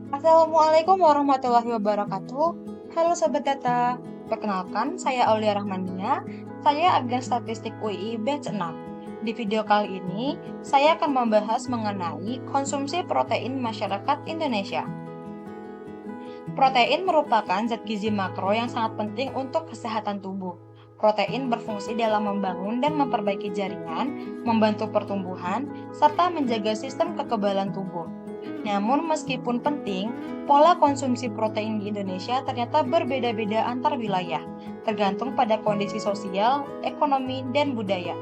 Assalamualaikum warahmatullahi wabarakatuh. Halo Sobat Data, perkenalkan saya Aulia Rahmania, saya agen statistik UI Batch 6. Di video kali ini, saya akan membahas mengenai konsumsi protein masyarakat Indonesia. Protein merupakan zat gizi makro yang sangat penting untuk kesehatan tubuh. Protein berfungsi dalam membangun dan memperbaiki jaringan, membantu pertumbuhan, serta menjaga sistem kekebalan tubuh. Namun meskipun penting, pola konsumsi protein di Indonesia ternyata berbeda-beda antar wilayah, tergantung pada kondisi sosial, ekonomi, dan budaya.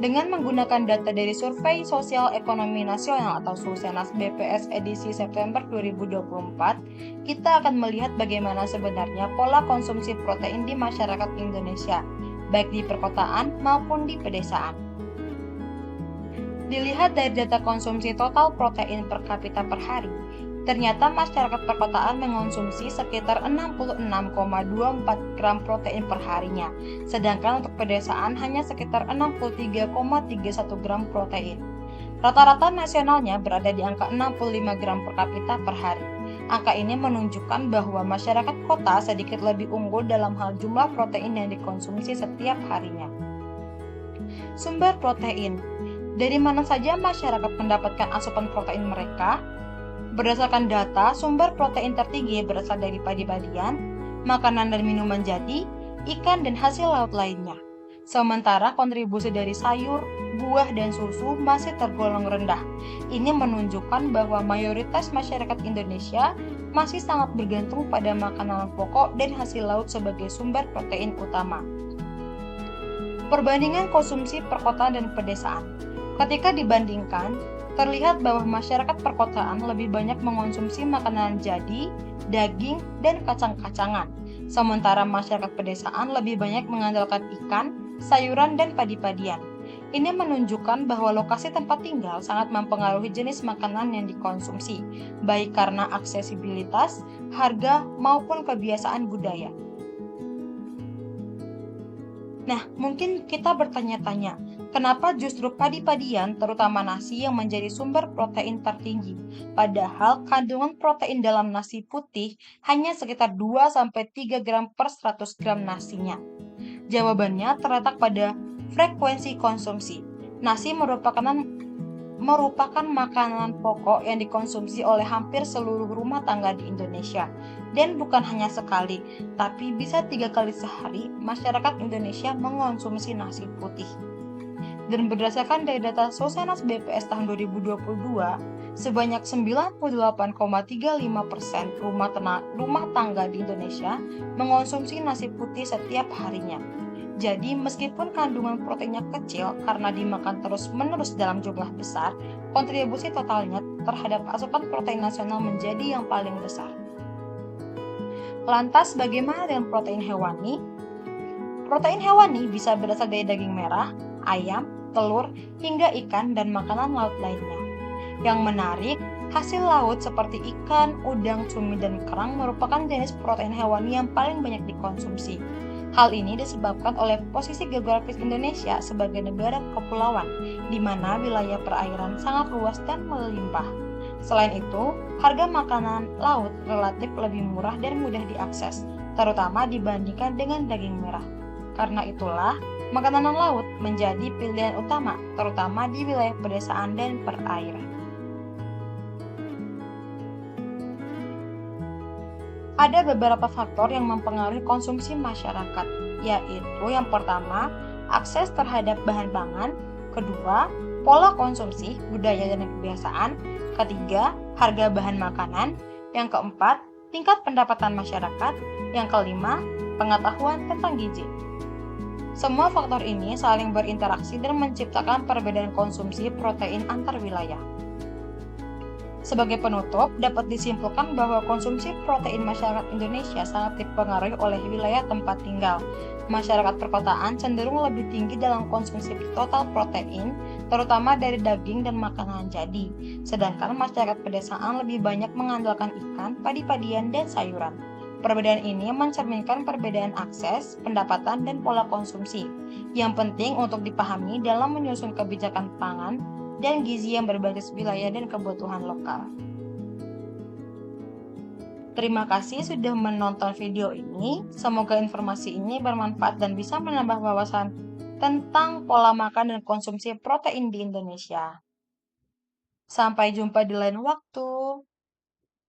Dengan menggunakan data dari Survei Sosial Ekonomi Nasional atau Susenas BPS edisi September 2024, kita akan melihat bagaimana sebenarnya pola konsumsi protein di masyarakat Indonesia, baik di perkotaan maupun di pedesaan. Dilihat dari data konsumsi total protein per kapita per hari, ternyata masyarakat perkotaan mengonsumsi sekitar 66,24 gram protein per harinya, sedangkan untuk pedesaan hanya sekitar 63,31 gram protein. Rata-rata nasionalnya berada di angka 65 gram per kapita per hari. Angka ini menunjukkan bahwa masyarakat kota sedikit lebih unggul dalam hal jumlah protein yang dikonsumsi setiap harinya. Sumber protein. Dari mana saja masyarakat mendapatkan asupan protein mereka? Berdasarkan data, sumber protein tertinggi berasal dari padi-padian, makanan dan minuman jadi, ikan dan hasil laut lainnya. Sementara kontribusi dari sayur, buah, dan susu masih tergolong rendah. Ini menunjukkan bahwa mayoritas masyarakat Indonesia masih sangat bergantung pada makanan pokok dan hasil laut sebagai sumber protein utama. Perbandingan konsumsi perkotaan dan pedesaan. Ketika dibandingkan, terlihat bahwa masyarakat perkotaan lebih banyak mengonsumsi makanan jadi, daging, dan kacang-kacangan, sementara masyarakat pedesaan lebih banyak mengandalkan ikan, sayuran, dan padi-padian. Ini menunjukkan bahwa lokasi tempat tinggal sangat mempengaruhi jenis makanan yang dikonsumsi, baik karena aksesibilitas, harga, maupun kebiasaan budaya. Nah, mungkin kita bertanya-tanya, kenapa justru padi-padian, terutama nasi, yang menjadi sumber protein tertinggi? Padahal kandungan protein dalam nasi putih hanya sekitar 2-3 gram per 100 gram nasinya. Jawabannya terletak pada frekuensi konsumsi. Nasi merupakan makanan pokok yang dikonsumsi oleh hampir seluruh rumah tangga di Indonesia. Dan bukan hanya sekali, tapi bisa 3 kali sehari masyarakat Indonesia mengonsumsi nasi putih. Dan berdasarkan dari data Sosenas BPS tahun 2022, sebanyak 98,35% rumah tangga di Indonesia mengonsumsi nasi putih setiap harinya. Jadi meskipun kandungan proteinnya kecil karena dimakan terus-menerus dalam jumlah besar, kontribusi totalnya terhadap asupan protein nasional menjadi yang paling besar. Lantas bagaimana dengan protein hewani? Protein hewani bisa berasal dari daging merah, ayam, telur, hingga ikan dan makanan laut lainnya. Yang menarik, hasil laut seperti ikan, udang, cumi, dan kerang merupakan jenis protein hewani yang paling banyak dikonsumsi. Hal ini disebabkan oleh posisi geografis Indonesia sebagai negara kepulauan, di mana wilayah perairan sangat luas dan melimpah. Selain itu, harga makanan laut relatif lebih murah dan mudah diakses, terutama dibandingkan dengan daging merah. Karena itulah, makanan laut menjadi pilihan utama, terutama di wilayah pedesaan dan perairan. Ada beberapa faktor yang mempengaruhi konsumsi masyarakat, yaitu yang pertama, akses terhadap bahan pangan, kedua, pola konsumsi, budaya dan kebiasaan, ketiga, harga bahan makanan, yang keempat, tingkat pendapatan masyarakat, yang kelima, pengetahuan tentang gizi. Semua faktor ini saling berinteraksi dan menciptakan perbedaan konsumsi protein antar wilayah. Sebagai penutup, dapat disimpulkan bahwa konsumsi protein masyarakat Indonesia sangat dipengaruhi oleh wilayah tempat tinggal. Masyarakat perkotaan cenderung lebih tinggi dalam konsumsi total protein, terutama dari daging dan makanan jadi, sedangkan masyarakat pedesaan lebih banyak mengandalkan ikan, padi-padian, dan sayuran. Perbedaan ini mencerminkan perbedaan akses, pendapatan, dan pola konsumsi, yang penting untuk dipahami dalam menyusun kebijakan pangan dan gizi yang berbasis wilayah dan kebutuhan lokal. Terima kasih sudah menonton video ini. Semoga informasi ini bermanfaat dan bisa menambah wawasan tentang pola makan dan konsumsi protein di Indonesia. Sampai jumpa di lain waktu.